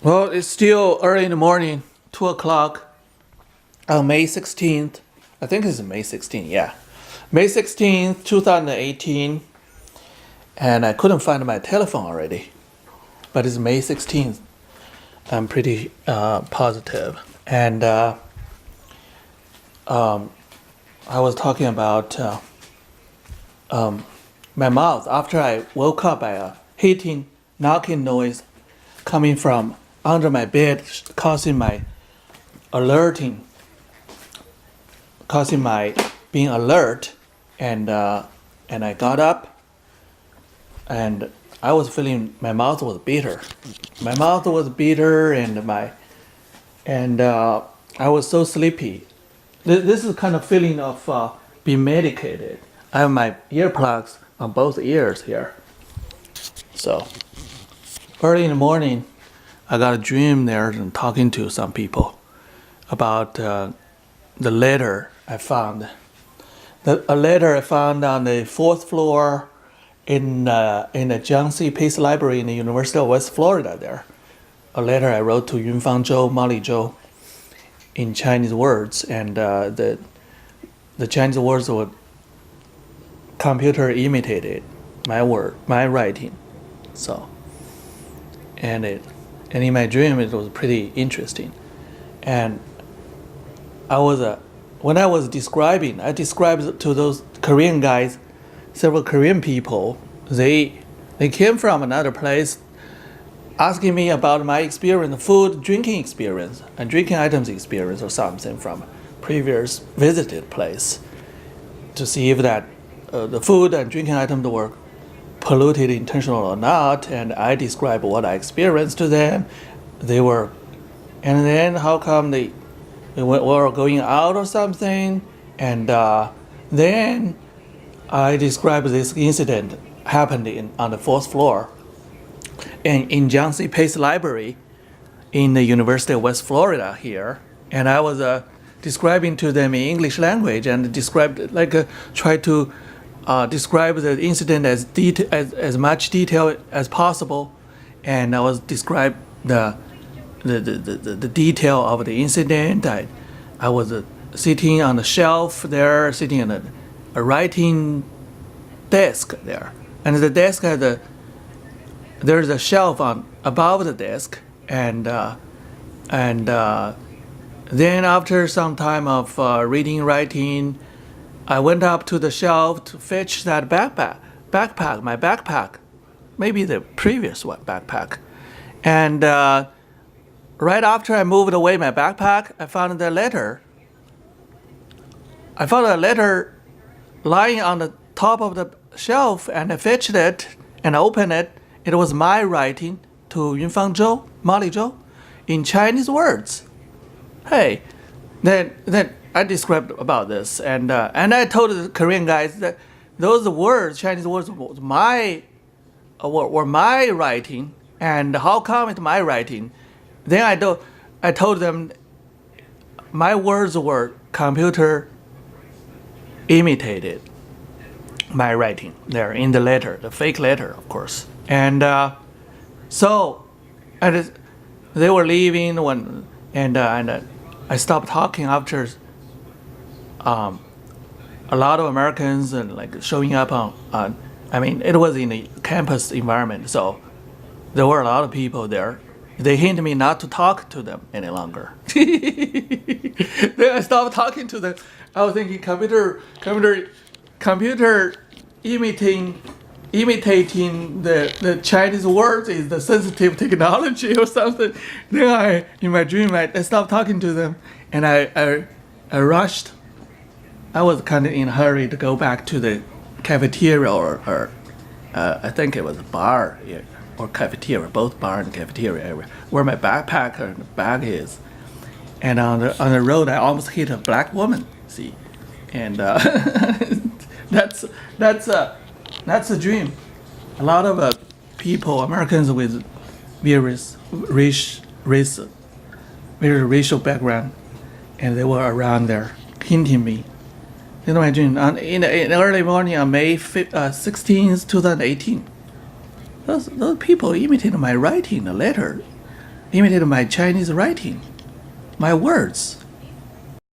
Well, it's still early in the morning, 2 o'clock on May 16th. I think it's May 16th, yeah. May 16th, 2018. And I couldn't find my telephone already. But it's May 16th. I'm pretty positive. And I was talking about my mouth after I woke up by a hitting, knocking noise coming from under my bed, causing my being alert, and I got up, and I was feeling my mouth was bitter. My mouth was bitter, and I was so sleepy. This is kind of feeling of being medicated. I have my earplugs on both ears here. So early in the morning, I got a dream there and talking to some people about the letter I found. A letter I found on the fourth floor in the Jiang C. Pace Library in the University of West Florida there. A letter I wrote to Yunfang Zhou, Molly Zhou in Chinese words, and the Chinese words were computer imitated my writing. So, and in my dream it was pretty interesting. And when I was describing, I described to those Korean guys, several Korean people. They came from another place, asking me about my experience, food, drinking experience, and drinking items experience, or something from previous visited place, to see if that the food and drinking items were polluted intentional or not. And I described what I experienced to them. They were, and then how come they were going out or something. And then I described this incident happened on the fourth floor and in Jiang C. Pace Library in the University of West Florida here. And I was describing to them in English language, and try to describe the incident as much detail as possible. And I was describe the detail of the incident. I was sitting on the shelf there, sitting on a writing desk there, and the desk had there's a shelf on above the desk, and then after some time of reading, writing, I went up to the shelf to fetch that my backpack, maybe the previous one backpack, and right after I moved away my backpack, I found a letter. I found a letter lying on the top of the shelf, and I fetched it and opened it. It was my writing to Yunfang Zhou, Molly Zhou, in Chinese words. Hey, then I described about this, and I told the Korean guys that those words, Chinese words, were my writing, and how come it's my writing? Then I told them my words were computer imitated my writing there in the letter, the fake letter, of course. And they were leaving and I stopped talking after a lot of Americans and like showing up on I mean, it was in a campus environment, so there were a lot of people there. They hinted me not to talk to them any longer. Then I stopped talking to them. I was thinking computer imitating the Chinese words is the sensitive technology or something. Then in my dream, I stopped talking to them, and I rushed. I was kind of in a hurry to go back to the cafeteria or I think it was a bar, yeah, or cafeteria, both bar and cafeteria area, where my backpack and bag is. And on the road, I almost hit a black woman. See, and that's a dream. A lot of people, Americans with various racial background, and they were around there hinting me. You know, my dream in the early morning on May 16th, 2018. Those people imitated my writing, the letter. imitated my Chinese writing, my words.